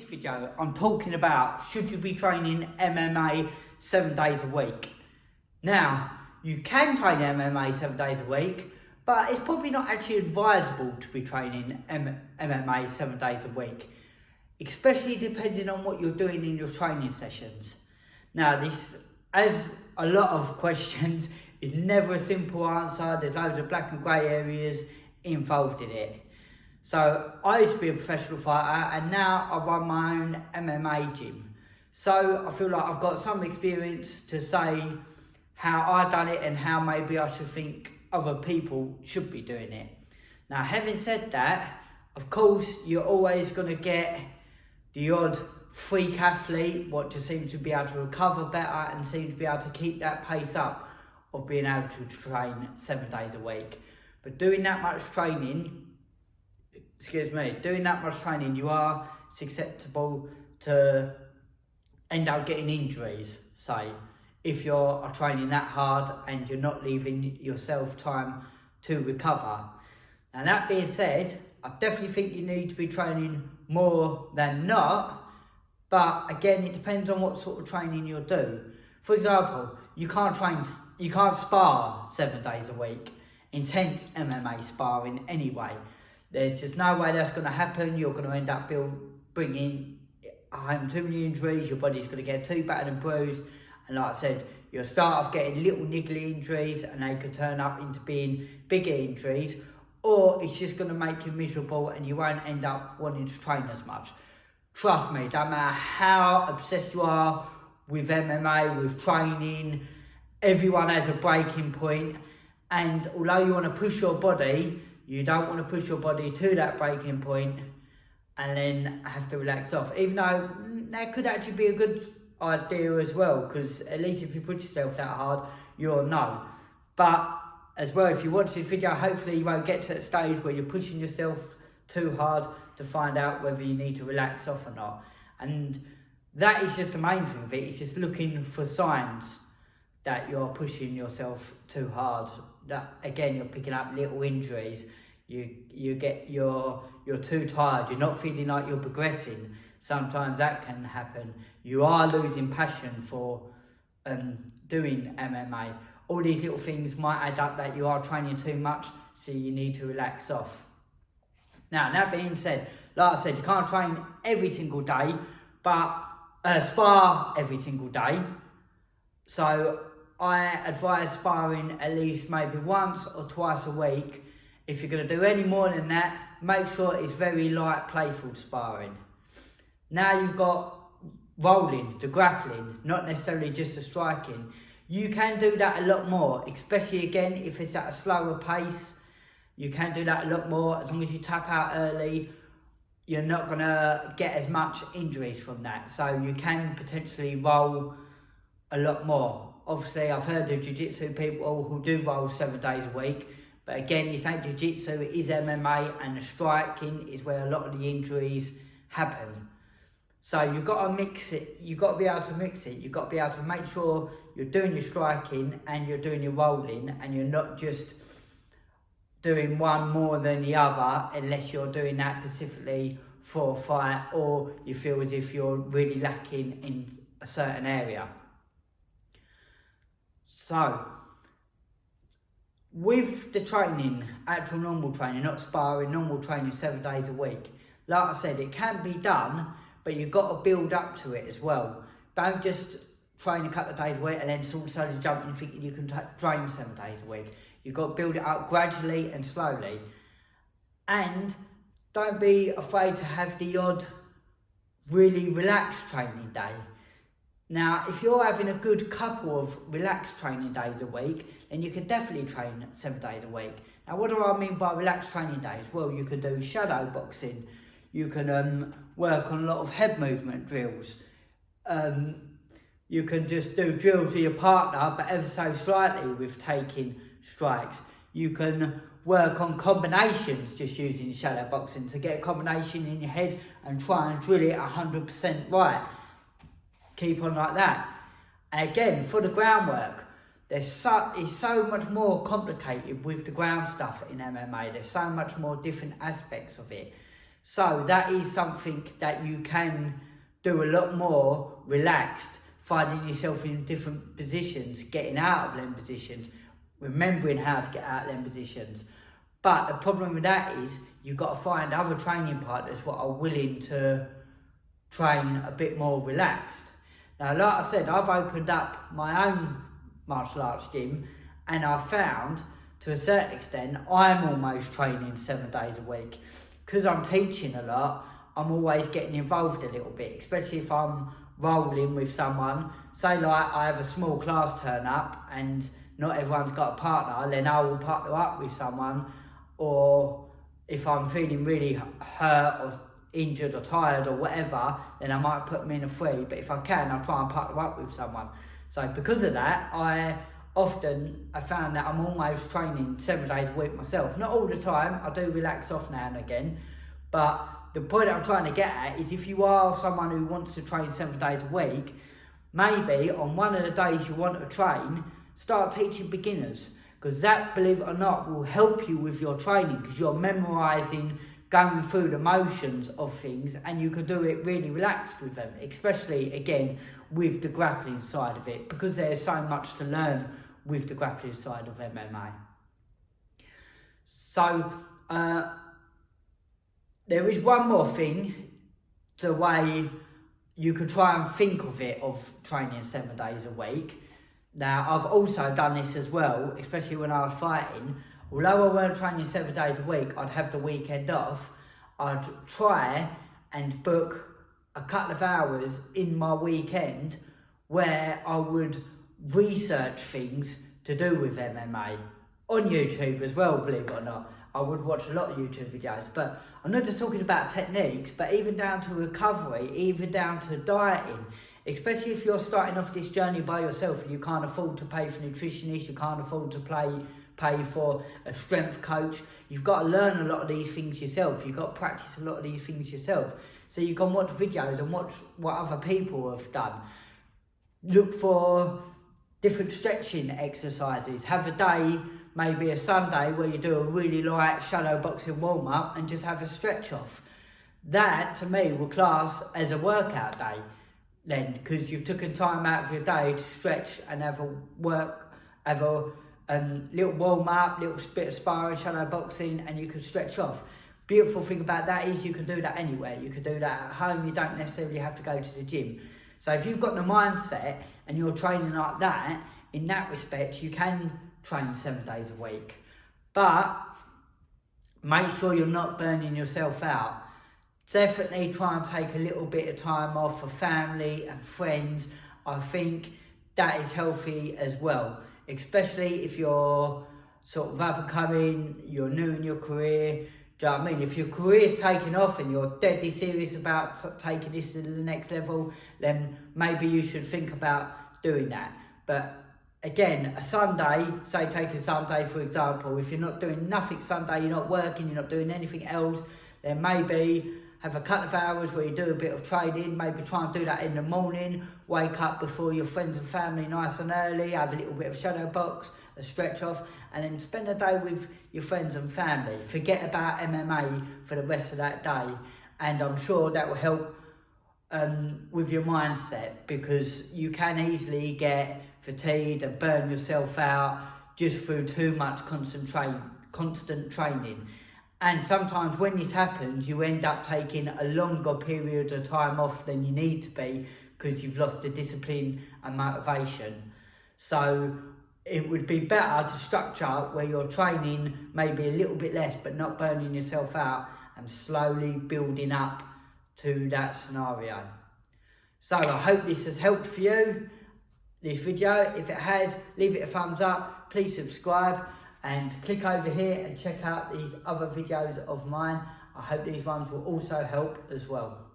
this video, I'm talking about should you be training MMA 7 days a week. Now, you can train MMA 7 days a week, but it's probably not actually advisable to be training MMA 7 days a week, especially depending on what you're doing in your training sessions. Now, this, as a lot of questions, is never a simple answer. There's loads of black and grey areas involved in it. So I used to be a professional fighter and now I run my own MMA gym. So I feel like I've got some experience to say how I done it and how maybe I should think other people should be doing it. Now, having said that, of course, you're always going to get the odd freak athlete, what just seems to be able to recover better and seems to be able to keep that pace up of being able to train 7 days a week. But doing that much training, you are susceptible to end up getting injuries, say, if you're training that hard and you're not leaving yourself time to recover. Now, that being said, I definitely think you need to be training more than not, but again, it depends on what sort of training you'll do. For example, you can't spar 7 days a week, intense MMA sparring anyway. There's just no way that's going to happen. You're going to end up bringing home too many injuries. Your body's going to get too battered and bruised. And like I said, you'll start off getting little niggly injuries and they could turn up into being bigger injuries. Or it's just going to make you miserable and you won't end up wanting to train as much. Trust me, don't matter how obsessed you are with MMA, with training, everyone has a breaking point. And although you want to push your body, you don't want to push your body to that breaking point and then have to relax off. Even though that could actually be a good idea as well, because at least if you put yourself that hard, you'll know. But as well, if you watch this video, hopefully you won't get to that stage where you're pushing yourself too hard to find out whether you need to relax off or not. And that is just the main thing of it. It's just looking for signs that you're pushing yourself too hard. That again, you're picking up little injuries. You're too tired. You're not feeling like you're progressing. Sometimes that can happen. You are losing passion for doing MMA. All these little things might add up that you are training too much, so you need to relax off. Now, that being said, like I said, you can't train every single day, but spar every single day. So I advise sparring at least maybe once or twice a week. If you're going to do any more than that, make sure it's very light, playful sparring. Now you've got rolling, the grappling, not necessarily just the striking. You can do that a lot more, especially again if it's at a slower pace. You can do that a lot more. As long as you tap out early, you're not going to get as much injuries from that. So you can potentially roll a lot more. Obviously, I've heard of jiu-jitsu people who do roll 7 days a week. But again, this ain't jiu-jitsu, it is MMA, and the striking is where a lot of the injuries happen. So you've got to mix it. You've got to be able to mix it. You've got to be able to make sure you're doing your striking and you're doing your rolling, and you're not just doing one more than the other unless you're doing that specifically for a fight or you feel as if you're really lacking in a certain area. So, with the training, actual normal training, not sparring, normal training 7 days a week, like I said, it can be done, but you've got to build up to it as well. Don't just train a couple of days a week and then sort of slowly jump in thinking you can train 7 days a week. You've got to build it up gradually and slowly. And don't be afraid to have the odd really relaxed training day. Now, if you're having a good couple of relaxed training days a week, then you can definitely train 7 days a week. Now, what do I mean by relaxed training days? Well, you can do shadow boxing. You can work on a lot of head movement drills. You can just do drills with your partner, but ever so slightly with taking strikes. You can work on combinations just using shadow boxing to get a combination in your head and try and drill it 100% right. Keep on like that. And again, for the groundwork, it's so much more complicated with the ground stuff in MMA. There's so much more different aspects of it. So that is something that you can do a lot more relaxed, finding yourself in different positions, getting out of them positions, remembering how to get out of them positions. But the problem with that is you've got to find other training partners what are willing to train a bit more relaxed. Now, like I said, I've opened up my own martial arts gym, and I found, to a certain extent, I'm almost training 7 days a week. Because I'm teaching a lot, I'm always getting involved a little bit, especially if I'm rolling with someone. Say like I have a small class turn up and not everyone's got a partner, then I will partner up with someone. Or if I'm feeling really hurt or injured or tired or whatever, then I might put them in a free. But if I can, I'll try and partner up with someone. So because of that, I found that I'm almost training 7 days a week myself. Not all the time, I do relax off now and again. But the point I'm trying to get at is if you are someone who wants to train 7 days a week, maybe on one of the days you want to train, start teaching beginners. Because that, believe it or not, will help you with your training, because you're memorising, going through the motions of things, and you can do it really relaxed with them, especially, again, with the grappling side of it, because there's so much to learn with the grappling side of MMA. So, there is one more thing, the way you could try and think of it, of training 7 days a week. Now, I've also done this as well, especially when I was fighting. Although I weren't training 7 days a week, I'd have the weekend off. I'd try and book a couple of hours in my weekend where I would research things to do with MMA. On YouTube as well, believe it or not. I would watch a lot of YouTube videos, but I'm not just talking about techniques, but even down to recovery, even down to dieting. Especially if you're starting off this journey by yourself and you can't afford to pay for nutritionists, you can't afford to pay for a strength coach. You've got to learn a lot of these things yourself. You've got to practice a lot of these things yourself. So you can watch videos and watch what other people have done. Look for different stretching exercises. Have a day, maybe a Sunday, where you do a really light shadow boxing warm-up and just have a stretch off. That, to me, will class as a workout day then, because you've taken time out of your day to stretch and have a little warm-up, little bit of sparring, shadow boxing, and you can stretch off. Beautiful thing about that is you can do that anywhere. You can do that at home. You don't necessarily have to go to the gym. So if you've got the mindset and you're training like that, in that respect, you can train 7 days a week. But make sure you're not burning yourself out. Definitely try and take a little bit of time off for family and friends. I think that is healthy as well, especially if you're sort of up and coming, you're new in your career. Do you know what I mean? If your career's taking off and you're deadly serious about taking this to the next level, then maybe you should think about doing that. But again, a Sunday, say take a Sunday for example, if you're not doing nothing Sunday, you're not working, you're not doing anything else, then maybe have a couple of hours where you do a bit of training, maybe try and do that in the morning, wake up before your friends and family nice and early, have a little bit of shadow box, a stretch off, and then spend a day with your friends and family. Forget about MMA for the rest of that day, and I'm sure that will help with your mindset, because you can easily get fatigued and burn yourself out just through too much constant training. And sometimes when this happens, you end up taking a longer period of time off than you need to be, because you've lost the discipline and motivation. So it would be better to structure where you're training maybe a little bit less, but not burning yourself out, and slowly building up to that scenario. So I hope this has helped for you, this video. If it has, leave it a thumbs up, please subscribe, and click over here and check out these other videos of mine. I hope these ones will also help as well.